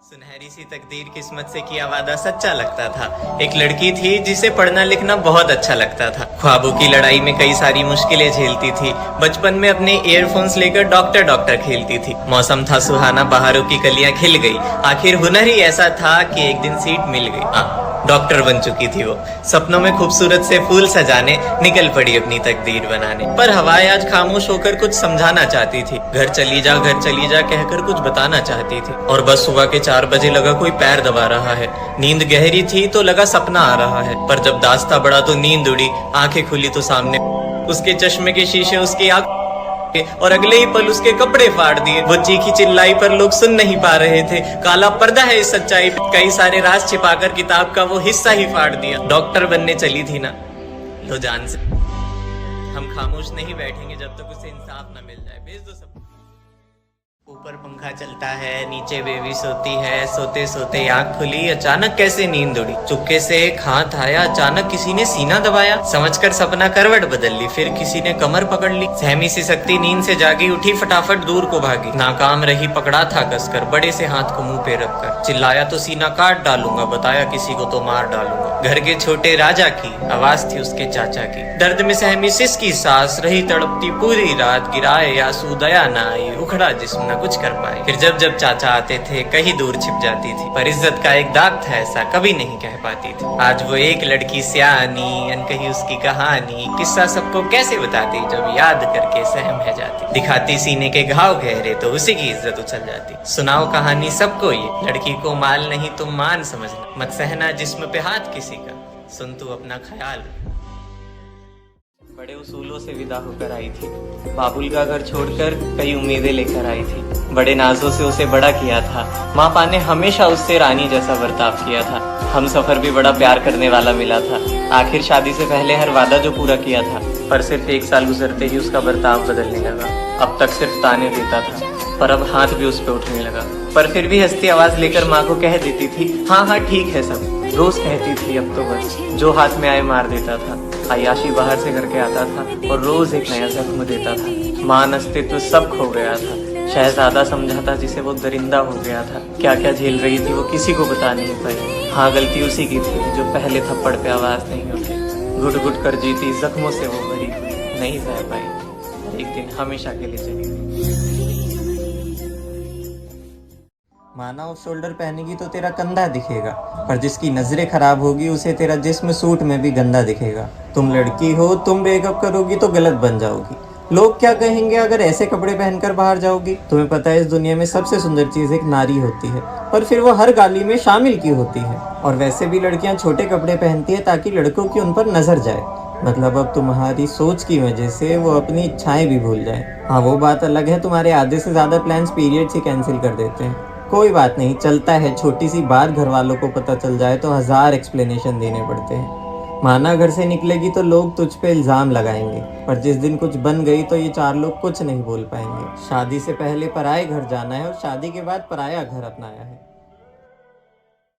सुनहरी सी तकदीर किस्मत से किया वादा सच्चा लगता था। एक लड़की थी जिसे पढ़ना लिखना बहुत अच्छा लगता था। ख्वाबों की लड़ाई में कई सारी मुश्किलें झेलती थी। बचपन में अपने ईयरफोन्स लेकर डॉक्टर डॉक्टर खेलती थी। मौसम था सुहाना, बहारों की कलियां खिल गई। आखिर हुनर ही ऐसा था कि एक दिन सीट मिल गई। डॉक्टर बन चुकी थी वो। सपनों में खूबसूरत से फूल सजाने निकल पड़ी अपनी तकदीर बनाने। पर हवाएं आज खामोश होकर कुछ समझाना चाहती थी। घर चली जा कहकर कुछ बताना चाहती थी। और बस सुबह के 4 बजे लगा कोई पैर दबा रहा है। नींद गहरी थी तो लगा सपना आ रहा है। पर जब दास्ता बढ़ा तो नींद उड़ी। आंखें खुली तो सामने उसके चश्मे के शीशे उसकी आंख और अगले ही पल उसके कपड़े फाड़ दिए। वो चीखी चिल्लाई पर लोग सुन नहीं पा रहे थे। काला पर्दा है इस सच्चाई पे। कई सारे राज छिपाकर किताब का वो हिस्सा ही फाड़ दिया। डॉक्टर बनने चली थी ना, लो जान से। हम खामोश नहीं बैठेंगे जब तक उसे इंसाफ न मिल जाए। भेज दो सब। ऊपर पंखा चलता है, नीचे बेबी सोती है। सोते सोते आंख खुली, अचानक कैसे नींद उड़ी। चुपके से एक हाथ आया, अचानक किसी ने सीना दबाया। समझकर सपना करवट बदल ली, फिर किसी ने कमर पकड़ ली। सहमी सी शक्ति नींद से जागी, उठी फटाफट दूर को भागी। नाकाम रही, पकड़ा था कसकर, बड़े से हाथ को मुंह पे रखकर। चिल्लाया तो सीना काट डालूंगा, बताया किसी को तो मार डालूंगा। घर के छोटे राजा की आवाज थी उसके चाचा की। दर्द में सहमी सिसकी सांस रही तड़पती पूरी रात। गिराए आंसू दया न आई, उखड़ा जिस्म न कुछ कर पाए। फिर जब जब चाचा आते थे कहीं दूर छिप जाती थी। पर इज्जत का एक दाग था ऐसा, कभी नहीं कह पाती थी। आज वो एक लड़की सियानी, अनकही उसकी कहानी। किस्सा सबको कैसे बताती, जब याद करके सहम है जाती। दिखाती सीने के घाव गहरे तो उसी की इज्जत उछल जाती। सुनाओ कहानी सबको ये, लड़की को माल नहीं तुम मान समझना। मत सहना जिस्म पे हाथ किसी का, सुन तू अपना ख्याल। बड़े उसूलों से विदा होकर आई थी। बाबुल का घर छोड़कर कई उम्मीदें लेकर आई थी। बड़े नाजों से उसे बड़ा किया था। माँ पा ने हमेशा उससे रानी जैसा बर्ताव किया था। हम सफर भी बड़ा प्यार करने वाला मिला था। आखिर शादी से पहले हर वादा जो पूरा किया था। पर सिर्फ 1 साल गुजरते ही उसका बर्ताव बदलने लगा। अब तक सिर्फ ताने देता था, पर अब हाथ भी उस पर उठने लगा। पर फिर भी हंसती आवाज लेकर माँ को कह देती थी, हाँ हाँ ठीक है सब। रोज कहती थी अब तो बस, जो हाथ में आए मार देता था। अय्याशी बाहर से करके आता था और रोज एक नया जख्म देता था। मान अस्तित्व सब खो गया था। शहजादा समझा था जिसे वो दरिंदा हो गया था। क्या क्या झेल रही थी वो किसी को बता नहीं पाई। हाँ गलती उसी की थी जो पहले थप्पड़ पे आवाज नहीं उठी। घुट घुट कर जीती जख्मों से वो भरी हुई, नहीं सह पाई। एक दिन हमेशा के लिए चली गई। माना ऑफ शोल्डर पहनेगी तो तेरा कंधा दिखेगा, पर जिसकी नजरें खराब होगी उसे तेरा जिस्म सूट में भी गंदा दिखेगा। तुम लड़की हो, तुम मेकअप करोगी तो गलत बन जाओगी। लोग क्या कहेंगे अगर ऐसे कपड़े पहनकर बाहर जाओगी। तुम्हें पता है इस दुनिया में सबसे सुंदर चीज एक नारी होती है, पर फिर वो हर गाली में शामिल की होती है। और वैसे भी लड़कियां छोटे कपड़े पहनती है ताकि लड़कों की उन पर नजर जाए। मतलब अब तुम्हारी सोच की वजह से वो अपनी इच्छाएं भी भूल जाए। हाँ वो बात अलग है, तुम्हारे आधे से ज्यादा प्लान्स पीरियड्स ही कैंसिल कर देते हैं। कोई बात नहीं, चलता है। छोटी सी बात घर वालों को पता चल जाए तो 1000 एक्सप्लेनेशन देने पड़ते हैं। माना घर से निकलेगी तो लोग तुझ पे इल्जाम लगाएंगे, पर जिस दिन कुछ बन गई तो ये 4 लोग कुछ नहीं बोल पाएंगे। शादी से पहले पराए घर जाना है और शादी के बाद पराया घर अपनाया है।